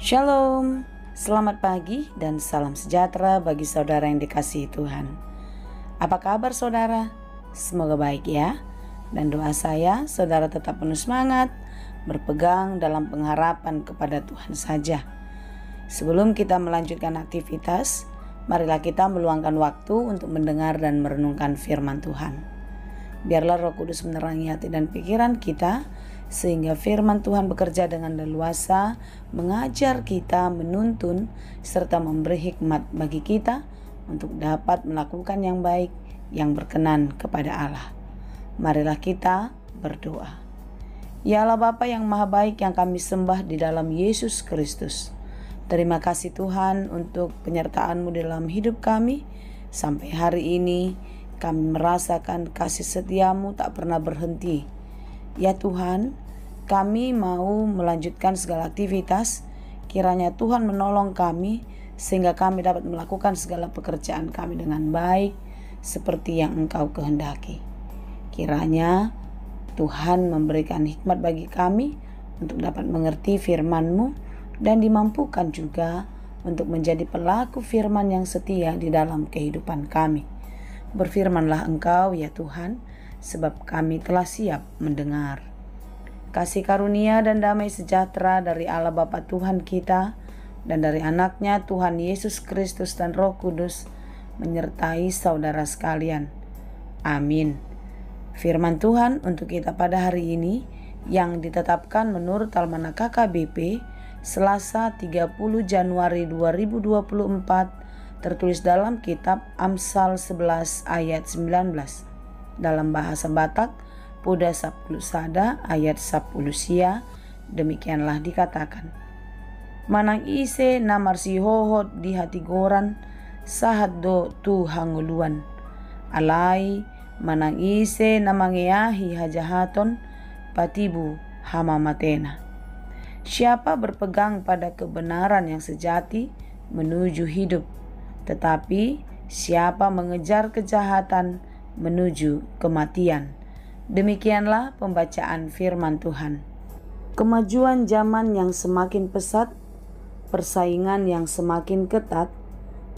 Shalom, selamat pagi dan salam sejahtera bagi saudara yang dikasihi Tuhan. Apa kabar saudara? Semoga baik ya. Dan doa saya, saudara tetap penuh semangat, berpegang dalam pengharapan kepada Tuhan saja. Sebelum kita melanjutkan aktivitas, marilah kita meluangkan waktu untuk mendengar dan merenungkan firman Tuhan. Biarlah Roh Kudus menerangi hati dan pikiran kita, sehingga firman Tuhan bekerja dengan leluasa, mengajar kita, menuntun, serta memberi hikmat bagi kita untuk dapat melakukan yang baik, yang berkenan kepada Allah. Marilah kita berdoa. Ya Allah Bapa yang Maha Baik yang kami sembah di dalam Yesus Kristus, terima kasih Tuhan untuk penyertaan-Mu dalam hidup kami. Sampai hari ini kami merasakan kasih setia-Mu tak pernah berhenti. Ya Tuhan, kami mau melanjutkan segala aktivitas. Kiranya Tuhan menolong kami sehingga kami dapat melakukan segala pekerjaan kami dengan baik seperti yang Engkau kehendaki. Kiranya Tuhan memberikan hikmat bagi kami untuk dapat mengerti firman-Mu dan dimampukan juga untuk menjadi pelaku firman yang setia di dalam kehidupan kami. Berfirmanlah Engkau ya Tuhan, sebab kami telah siap mendengar. Kasih karunia dan damai sejahtera dari Allah Bapa Tuhan kita dan dari anaknya Tuhan Yesus Kristus dan Roh Kudus menyertai saudara sekalian. Amin. Firman Tuhan untuk kita pada hari ini yang ditetapkan menurut Almanak KKBP Selasa 30 Januari 2024 tertulis dalam kitab Amsal 11 ayat 19. Dalam bahasa Batak, Puda 10 Sada ayat 10 Sia, demikianlah dikatakan. Manang ise namar si hohot di hati goran, sahat do tu hanguluan. Alai manang ise namangeahi hajahaton, patibu hama matena. Siapa berpegang pada kebenaran yang sejati menuju hidup, tetapi siapa mengejar kejahatan menuju kematian. Demikianlah pembacaan firman Tuhan. Kemajuan zaman yang semakin pesat, persaingan yang semakin ketat,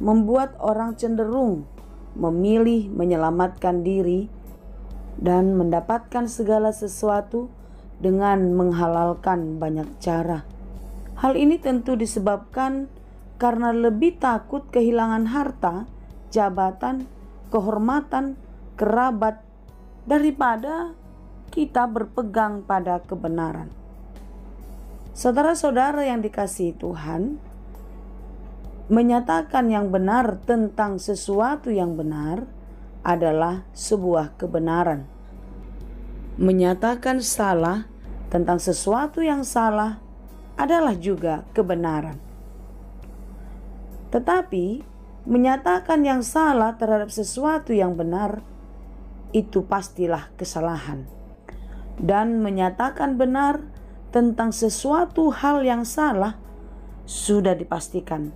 membuat orang cenderung memilih menyelamatkan diri dan mendapatkan segala sesuatu dengan menghalalkan banyak cara. Hal ini tentu disebabkan karena lebih takut kehilangan harta, jabatan, kehormatan, kerabat, daripada kita berpegang pada kebenaran. Saudara-saudara yang dikasihi Tuhan, menyatakan yang benar tentang sesuatu yang benar adalah sebuah kebenaran. Menyatakan salah tentang sesuatu yang salah adalah juga kebenaran. Tetapi menyatakan yang salah terhadap sesuatu yang benar itu pastilah kesalahan. Dan menyatakan benar tentang sesuatu hal yang salah sudah dipastikan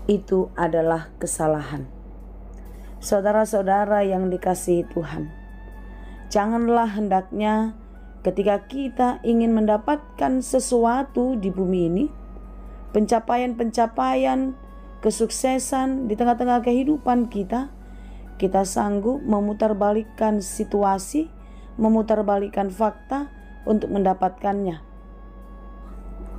itu adalah kesalahan. Saudara-saudara yang dikasihi Tuhan, janganlah hendaknya ketika kita ingin mendapatkan sesuatu di bumi ini, pencapaian-pencapaian, kesuksesan di tengah-tengah kehidupan kita sanggup memutarbalikkan situasi, memutarbalikkan fakta untuk mendapatkannya.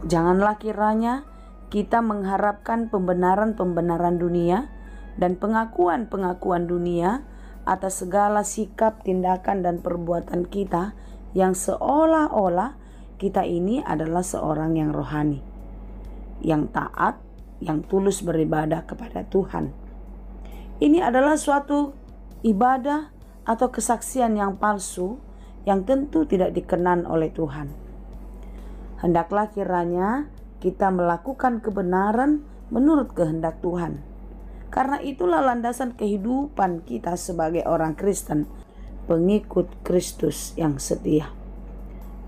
Janganlah kiranya kita mengharapkan pembenaran-pembenaran dunia dan pengakuan-pengakuan dunia atas segala sikap, tindakan, dan perbuatan kita yang seolah-olah kita ini adalah seorang yang rohani, yang taat, yang tulus beribadah kepada Tuhan. Ini adalah suatu ibadah atau kesaksian yang palsu yang tentu tidak dikenan oleh Tuhan. Hendaklah kiranya kita melakukan kebenaran menurut kehendak Tuhan. Karena itulah landasan kehidupan kita sebagai orang Kristen, pengikut Kristus yang setia.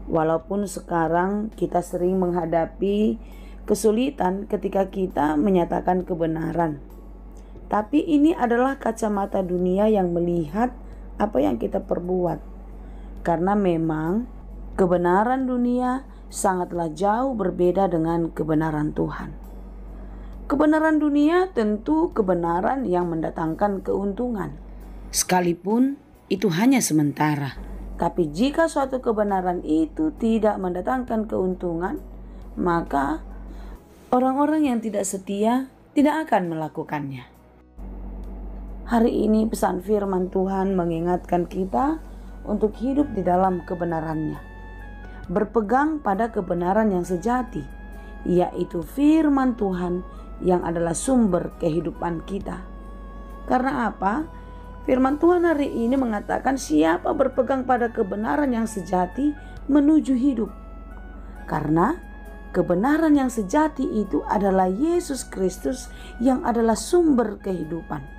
Walaupun sekarang kita sering menghadapi kesulitan ketika kita menyatakan kebenaran, tapi ini adalah kacamata dunia yang melihat apa yang kita perbuat. Karena memang kebenaran dunia sangatlah jauh berbeda dengan kebenaran Tuhan. Kebenaran dunia tentu kebenaran yang mendatangkan keuntungan, sekalipun itu hanya sementara. Tapi jika suatu kebenaran itu tidak mendatangkan keuntungan, maka orang-orang yang tidak setia tidak akan melakukannya. Hari ini pesan firman Tuhan mengingatkan kita untuk hidup di dalam kebenarannya. Berpegang pada kebenaran yang sejati, yaitu firman Tuhan yang adalah sumber kehidupan kita. Karena apa? Firman Tuhan hari ini mengatakan siapa berpegang pada kebenaran yang sejati menuju hidup. Karena kebenaran yang sejati itu adalah Yesus Kristus yang adalah sumber kehidupan.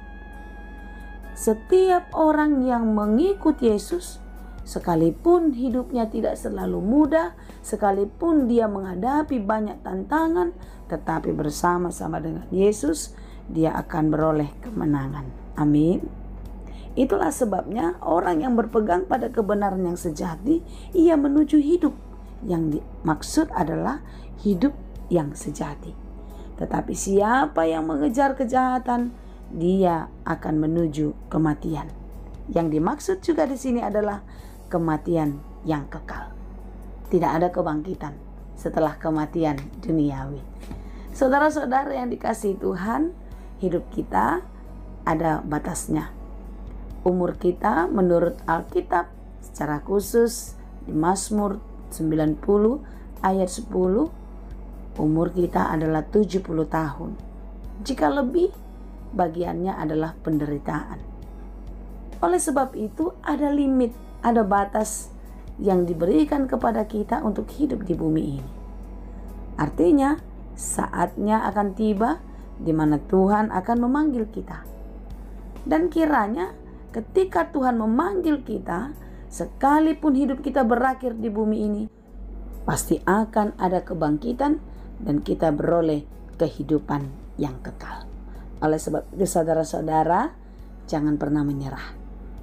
Setiap orang yang mengikut Yesus, sekalipun hidupnya tidak selalu mudah, sekalipun dia menghadapi banyak tantangan, tetapi bersama-sama dengan Yesus, dia akan beroleh kemenangan. Amin. Itulah sebabnya orang yang berpegang pada kebenaran yang sejati, ia menuju hidup. Yang dimaksud adalah hidup yang sejati. Tetapi siapa yang mengejar kejahatan, dia akan menuju kematian. Yang dimaksud juga di sini adalah kematian yang kekal. Tidak ada kebangkitan setelah kematian duniawi. Saudara-saudara yang dikasihi Tuhan, hidup kita ada batasnya. Umur kita menurut Alkitab secara khusus di Mazmur 90 ayat 10, umur kita adalah 70 tahun. Jika lebih, bagiannya adalah penderitaan. Oleh sebab itu ada limit, ada batas yang diberikan kepada kita untuk hidup di bumi ini. Artinya saatnya akan tiba di mana Tuhan akan memanggil kita. Dan kiranya ketika Tuhan memanggil kita, sekalipun hidup kita berakhir di bumi ini, pasti akan ada kebangkitan dan kita beroleh kehidupan yang kekal. Oleh sebab itu saudara-saudara, jangan pernah menyerah.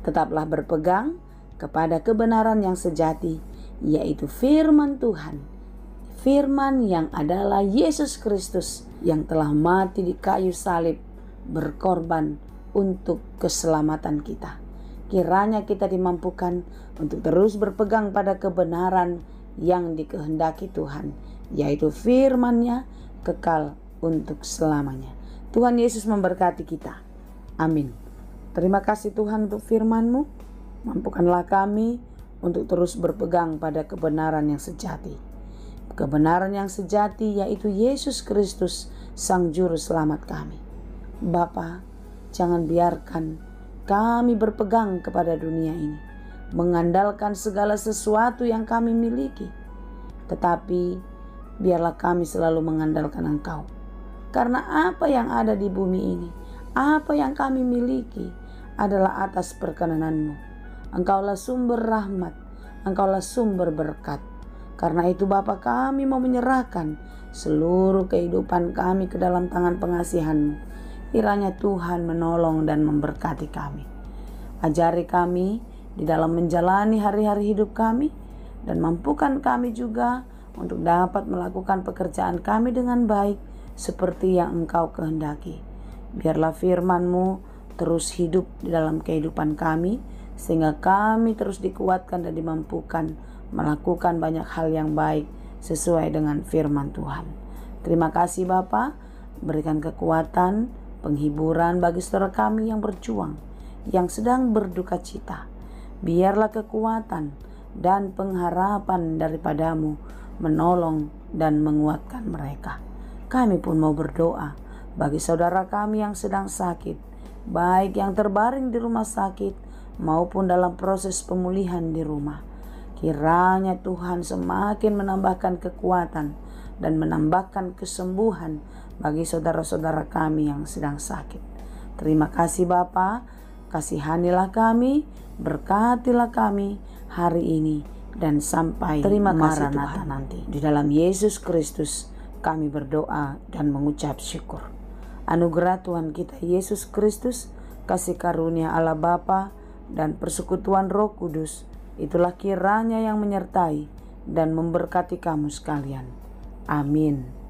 Tetaplah berpegang kepada kebenaran yang sejati, yaitu firman Tuhan. Firman yang adalah Yesus Kristus yang telah mati di kayu salib, berkorban untuk keselamatan kita. Kiranya kita dimampukan untuk terus berpegang pada kebenaran yang dikehendaki Tuhan, yaitu firman-Nya kekal untuk selamanya. Tuhan Yesus memberkati kita. Amin. Terima kasih Tuhan untuk firman-Mu. Mampukanlah kami untuk terus berpegang pada kebenaran yang sejati. Kebenaran yang sejati yaitu Yesus Kristus, Sang Juru Selamat kami. Bapa, jangan biarkan kami berpegang kepada dunia ini, mengandalkan segala sesuatu yang kami miliki. Tetapi biarlah kami selalu mengandalkan Engkau. Karena apa yang ada di bumi ini, apa yang kami miliki adalah atas perkenanan-Mu. Engkaulah sumber rahmat, Engkaulah sumber berkat. Karena itu Bapa, kami mau menyerahkan seluruh kehidupan kami ke dalam tangan pengasihan-Mu. Kiranya Tuhan menolong dan memberkati kami. Ajari kami di dalam menjalani hari-hari hidup kami, dan mampukan kami juga untuk dapat melakukan pekerjaan kami dengan baik seperti yang Engkau kehendaki. Biarlah firman-Mu terus hidup di dalam kehidupan kami, sehingga kami terus dikuatkan dan dimampukan melakukan banyak hal yang baik sesuai dengan firman Tuhan. Terima kasih Bapa, berikan kekuatan, penghiburan bagi saudara kami yang berjuang, yang sedang berduka cita. Biarlah kekuatan dan pengharapan daripada-Mu menolong dan menguatkan mereka. Kami pun mau berdoa bagi saudara kami yang sedang sakit, baik yang terbaring di rumah sakit maupun dalam proses pemulihan di rumah. Kiranya Tuhan semakin menambahkan kekuatan dan menambahkan kesembuhan bagi saudara-saudara kami yang sedang sakit. Terima kasih Bapa, kasihanilah kami, berkatilah kami hari ini dan sampai Maranatha nanti. Di dalam Yesus Kristus kami berdoa dan mengucap syukur. Anugerah Tuhan kita Yesus Kristus, kasih karunia Allah Bapa dan persekutuan Roh Kudus, itulah kiranya yang menyertai dan memberkati kamu sekalian. Amin.